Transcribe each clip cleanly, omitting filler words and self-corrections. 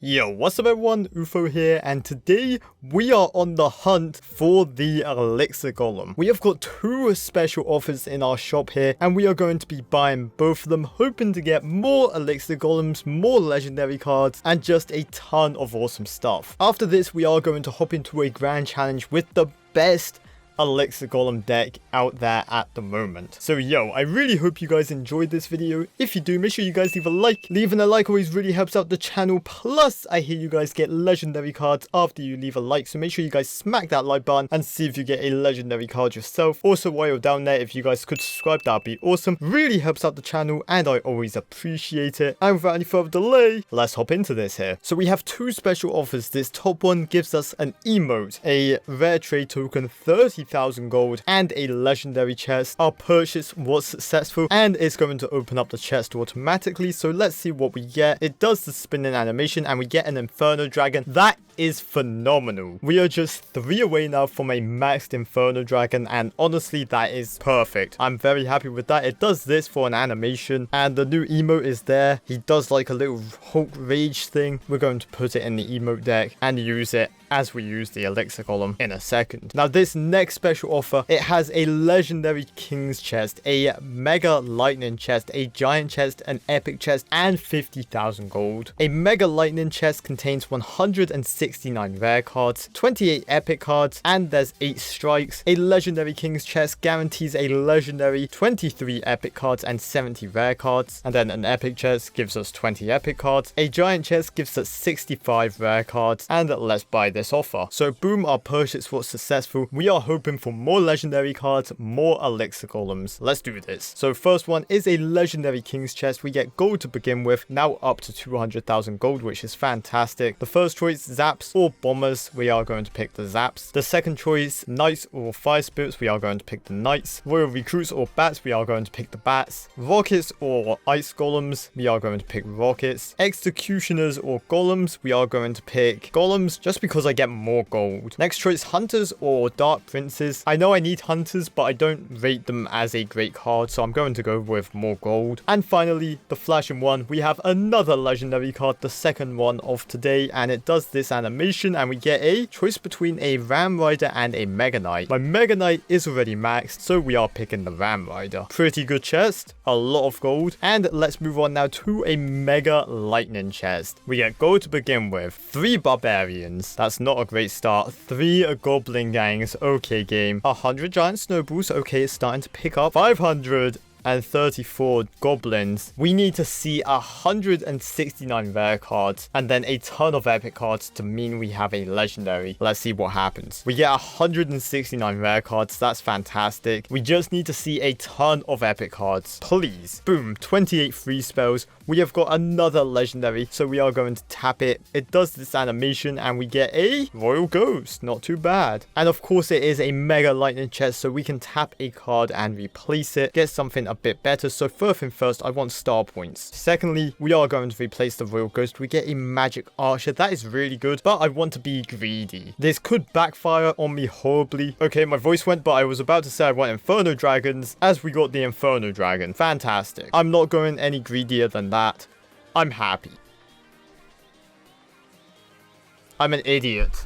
Yo, what's up everyone, OOfro here, and today we are on the hunt for the Elixir Golem. We have got two special offers in our shop here, and we are going to be buying both of them, hoping to get more Elixir Golems, more legendary cards, and just a ton of awesome stuff. After this, we are going to hop into a grand challenge with the best Elixir Golem deck out there at the moment. So yo, I really hope you guys enjoyed this video. If you do, make sure you guys leave a like. Leaving a like always really helps out the channel. Plus, I hear you guys get legendary cards after you leave a like. So make sure you guys smack that like button and see if you get a legendary card yourself. Also, while you're down there, if you guys could subscribe, that'd be awesome. Really helps out the channel and I always appreciate it. And without any further delay, let's hop into this here. So we have two special offers. This top one gives us an emote, a rare trade token, 30,000 gold, and a legendary chest. Our purchase was successful and it's going to open up the chest automatically. So let's see what we get. It does the spinning animation and we get an Inferno Dragon. That is phenomenal. We are just 3 away now from a maxed Inferno Dragon, and honestly that is perfect. I'm very happy with that. It does this for an animation and the new emote is there. He does like a little Hulk rage thing. We're going to put it in the emote deck and use it as we use the Elixir Golem in a second. Now this next special offer, it has a legendary King's chest, a mega lightning chest, a giant chest, an epic chest, and 50,000 gold. A mega lightning chest contains 169 rare cards, 28 epic cards, and there's 8 strikes. A legendary King's chest guarantees a legendary 23 epic cards and 70 rare cards, and then an epic chest gives us 20 epic cards. A giant chest gives us 65 rare cards, and let's buy this offer. So boom, our purchase was successful. We are hoping for more legendary cards, more Elixir Golems. Let's do this. So first one is a legendary King's chest. We get gold to begin with, now up to 200,000 gold, which is fantastic. The first choice, Zaps or Bombers. We are going to pick the Zaps. The second choice, Knights or Fire Spirits. We are going to pick the Knights. Royal Recruits or Bats. We are going to pick the Bats. Rockets or Ice Golems. We are going to pick Rockets. Executioners or Golems. We are going to pick Golems just because I get more gold. Next choice, Hunters or Dark Princes. I know I need Hunters, but I don't rate them as a great card, so I'm going to go with more gold. And finally, the flashing one. We have another legendary card, the second one of today, and it does this animation, and we get a choice between a Ram Rider and a Mega Knight. My Mega Knight is already maxed, so we are picking the Ram Rider. Pretty good chest, a lot of gold, and let's move on now to a Mega Lightning chest. We get gold to begin with, 3 Barbarians. That's not a great start. 3 Goblin Gangs. Okay, game. 100 Giant Snowballs. Okay, it's starting to pick up. 534 goblins. We need to see 169 rare cards and then a ton of epic cards to mean we have a legendary. Let's see what happens. We get 169 rare cards. That's fantastic. We just need to see a ton of epic cards, please. Boom, 28 free spells. We have got another legendary, so we are going to tap it. It does this animation and we get a Royal Ghost. Not too bad. And of course it is a Mega Lightning chest, so we can tap a card and replace it, get something a bit better. So first thing first, I want star points. Secondly, we are going to replace the Royal Ghost. We get a Magic Archer. That is really good, but I want to be greedy. This could backfire on me horribly. Okay, my voice went, but I was about to say I want Inferno Dragons, as we got the Inferno Dragon. Fantastic. I'm not going any greedier than that. I'm happy. I'm an idiot.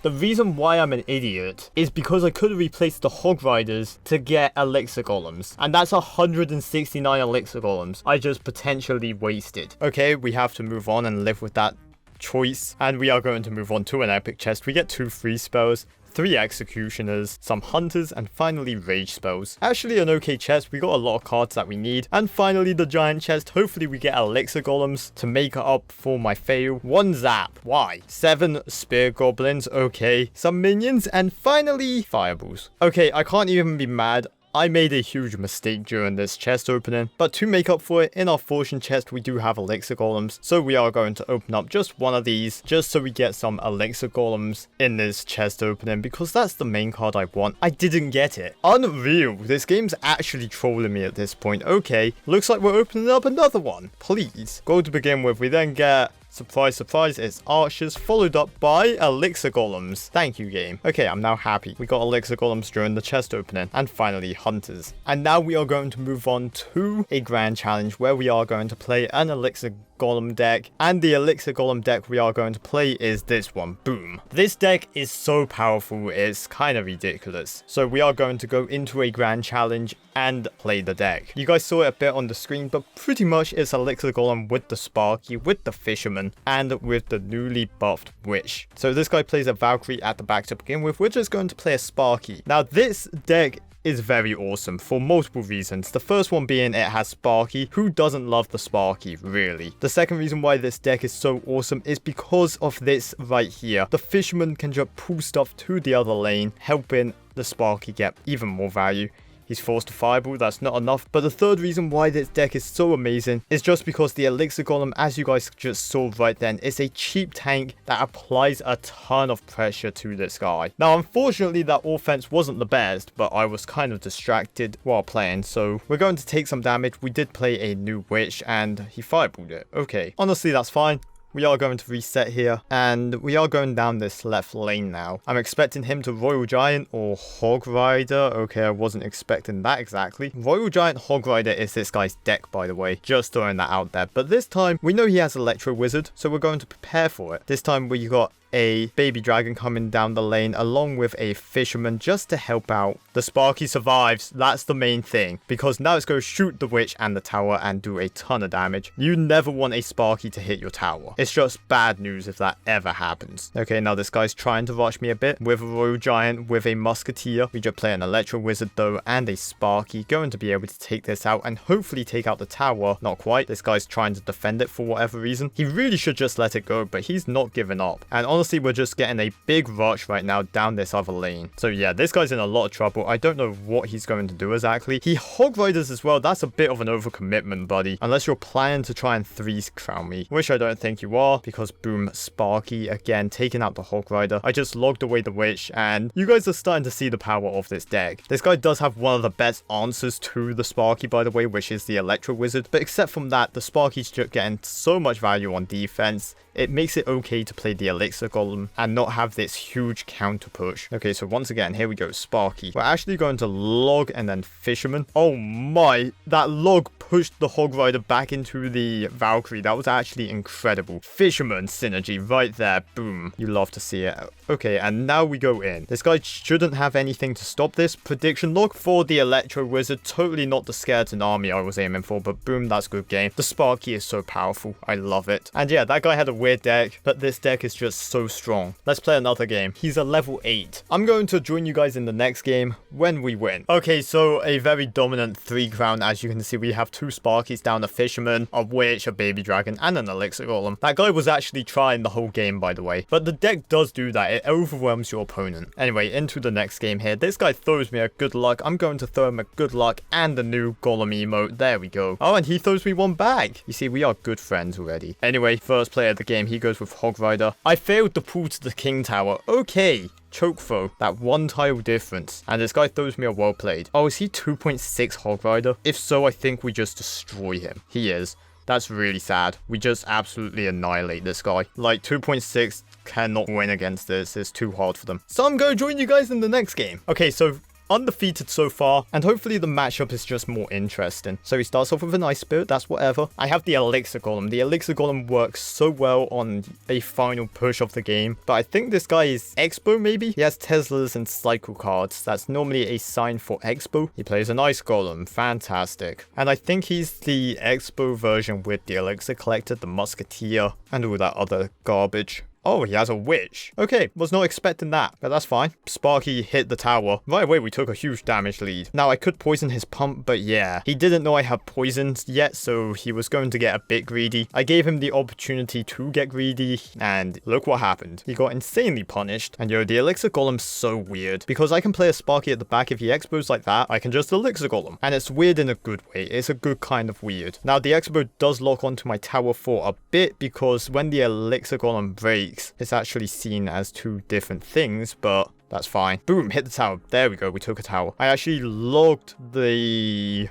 The reason why I'm an idiot is because I could have replaced the Hog Riders to get Elixir Golems. And that's 169 Elixir Golems I just potentially wasted. Okay, we have to move on and live with that choice. And we are going to move on to an epic chest. We get 2 free spells, 3 executioners, some hunters, and finally rage spells. Actually an okay chest. We got a lot of cards that we need. And finally the giant chest. Hopefully we get Elixir Golems to make up for my fail. 1 zap. Why? 7 spear goblins. Okay. Some minions, and finally fireballs. Okay, I can't even be mad. I made a huge mistake during this chest opening, but to make up for it, in our fortune chest we do have Elixir Golems, so we are going to open up just one of these, just so we get some Elixir Golems in this chest opening, because that's the main card I want. I didn't get it. Unreal. This game's actually trolling me at this point. Okay, looks like we're opening up another one. Please. Gold to begin with, we then get Surprise, surprise, it's archers, followed up by Elixir Golems. Thank you, game. Okay, I'm now happy. We got Elixir Golems during the chest opening. And finally, hunters. And now we are going to move on to a grand challenge where we are going to play an Elixir Golem deck, and the Elixir Golem deck we are going to play is this one. Boom. This deck is so powerful, it's kind of ridiculous. So we are going to go into a grand challenge and play the deck. You guys saw it a bit on the screen, but pretty much it's Elixir Golem with the Sparky, with the Fisherman, and with the newly buffed Witch. So this guy plays a Valkyrie at the back to begin with. We're just going to play a Sparky. Now this deck is very awesome for multiple reasons. The first one being it has Sparky. Who doesn't love the Sparky, really? The second reason why this deck is so awesome is because of this right here. The Fisherman can just pull stuff to the other lane, helping the Sparky get even more value. He's forced to fireball, that's not enough. But the third reason why this deck is so amazing is just because the Elixir Golem, as you guys just saw right then, is a cheap tank that applies a ton of pressure to this guy. Now, unfortunately, that offense wasn't the best, but I was kind of distracted while playing, so we're going to take some damage. We did play a new Witch, and he fireballed it. Okay, honestly, that's fine. We are going to reset here, and we are going down this left lane now. I'm expecting him to Royal Giant or Hog Rider. Okay, I wasn't expecting that exactly. Royal Giant Hog Rider is this guy's deck, by the way. Just throwing that out there. But this time, we know he has Electro Wizard, so we're going to prepare for it. This time, we got a baby dragon coming down the lane along with a fisherman just to help out. The Sparky survives. That's the main thing, because now it's going to shoot the witch and the tower and do a ton of damage. You never want a Sparky to hit your tower. It's just bad news if that ever happens. Okay, now this guy's trying to rush me a bit with a Royal Giant, with a Musketeer. We just play an Electro Wizard though and a Sparky, going to be able to take this out and hopefully take out the tower. Not quite. This guy's trying to defend it for whatever reason. He really should just let it go, but he's not giving up. And honestly, we're just getting a big rush right now down this other lane. So yeah, this guy's in a lot of trouble. I don't know what he's going to do exactly. He Hog Riders as well. That's a bit of an overcommitment, buddy. Unless you're planning to try and 3 crown me, which I don't think you are, because boom, Sparky again taking out the Hog Rider. I just logged away the Witch, and you guys are starting to see the power of this deck. This guy does have one of the best answers to the Sparky, by the way, which is the Electro Wizard. But except from that, the Sparky's just getting so much value on defense. It makes it okay to play the Elixir Golem and not have this huge counter push. Okay, so once again, here we go, Sparky. We're actually going to log and then Fisherman. Oh my, that log pushed the Hog Rider back into the Valkyrie. That was actually incredible. Fisherman synergy right there. Boom. You love to see it. Okay, and now we go in. This guy shouldn't have anything to stop this. Prediction log for the Electro Wizard. Totally not the skeleton army I was aiming for, but boom, that's good game. The Sparky is so powerful. I love it. And yeah, that guy had a weird deck, but this deck is just so strong. Let's play another game. He's a level 8. I'm going to join you guys in the next game when we win. Okay, so a very dominant 3 crown. As you can see, we have 2 Sparkies down, a Fisherman, a Witch, a Baby Dragon, and an Elixir Golem. That guy was actually trying the whole game, by the way. But the deck does do that. It overwhelms your opponent. Anyway, into the next game here. This guy throws me a good luck. I'm going to throw him a good luck and a new Golem emote. There we go. Oh, and he throws me one back. You see, we are good friends already. Anyway, first player of the game, he goes with Hog Rider. I failed the pull to the King Tower. Okay. Choke throw, that 1 tile difference, and this guy throws me a well played. Oh, is he 2.6 Hog Rider? If so, I think we just destroy him. He is. That's really sad. We just absolutely annihilate this guy. Like, 2.6 cannot win against this. It's too hard for them. So I'm going to join you guys in the next game. Okay, so undefeated so far, and hopefully the matchup is just more interesting. So he starts off with an Ice Spirit, that's whatever. I have the Elixir Golem. The Elixir Golem works so well on a final push of the game, but I think this guy is Expo maybe? He has Teslas and Cycle cards. That's normally a sign for Expo. He plays an Ice Golem. Fantastic. And I think he's the Expo version with the Elixir Collector, the Musketeer, and all that other garbage. Oh, he has a Witch. Okay, was not expecting that, but that's fine. Sparky hit the tower. Right away, we took a huge damage lead. Now, I could poison his pump, but yeah. He didn't know I had poisons yet, so he was going to get a bit greedy. I gave him the opportunity to get greedy, and look what happened. He got insanely punished. And yo, the Elixir Golem's so weird, because I can play a Sparky at the back. If he expos like that, I can just Elixir Golem. And it's weird in a good way. It's a good kind of weird. Now, the Expo does lock onto my tower for a bit, because when the Elixir Golem breaks, it's actually seen as 2 different things, but that's fine. Boom, hit the tower. There we go, we took a tower. I actually logged the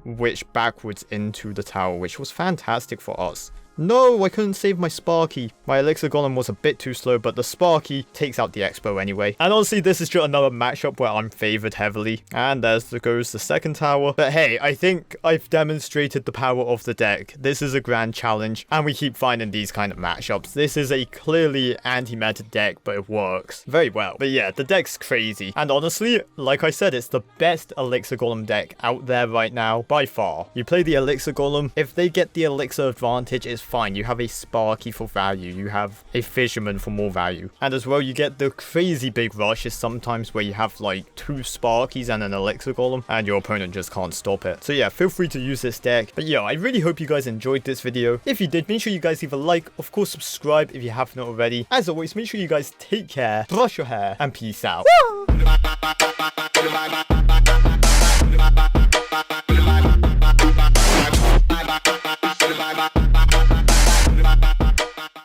Witch backwards into the tower, which was fantastic for us. No, I couldn't save my Sparky. My Elixir Golem was a bit too slow, but the Sparky takes out the Expo anyway. And honestly, this is just another matchup where I'm favored heavily. And goes the second tower. But hey, I think I've demonstrated the power of the deck. This is a grand challenge, and we keep finding these kind of matchups. This is a clearly anti-meta deck, but it works very well. But yeah, the deck's crazy. And honestly, like I said, it's the best Elixir Golem deck out there right now, by far. You play the Elixir Golem, if they get the Elixir advantage, it's fine. You have a Sparky for value, you have a Fisherman for more value. And as well, you get the crazy big rushes sometimes where you have like 2 Sparkies and an Elixir Golem, and your opponent just can't stop it. So yeah, feel free to use this deck. But yeah, I really hope you guys enjoyed this video. If you did, make sure you guys leave a like, of course subscribe if you haven't already. As always, make sure you guys take care, brush your hair, and peace out. Woo!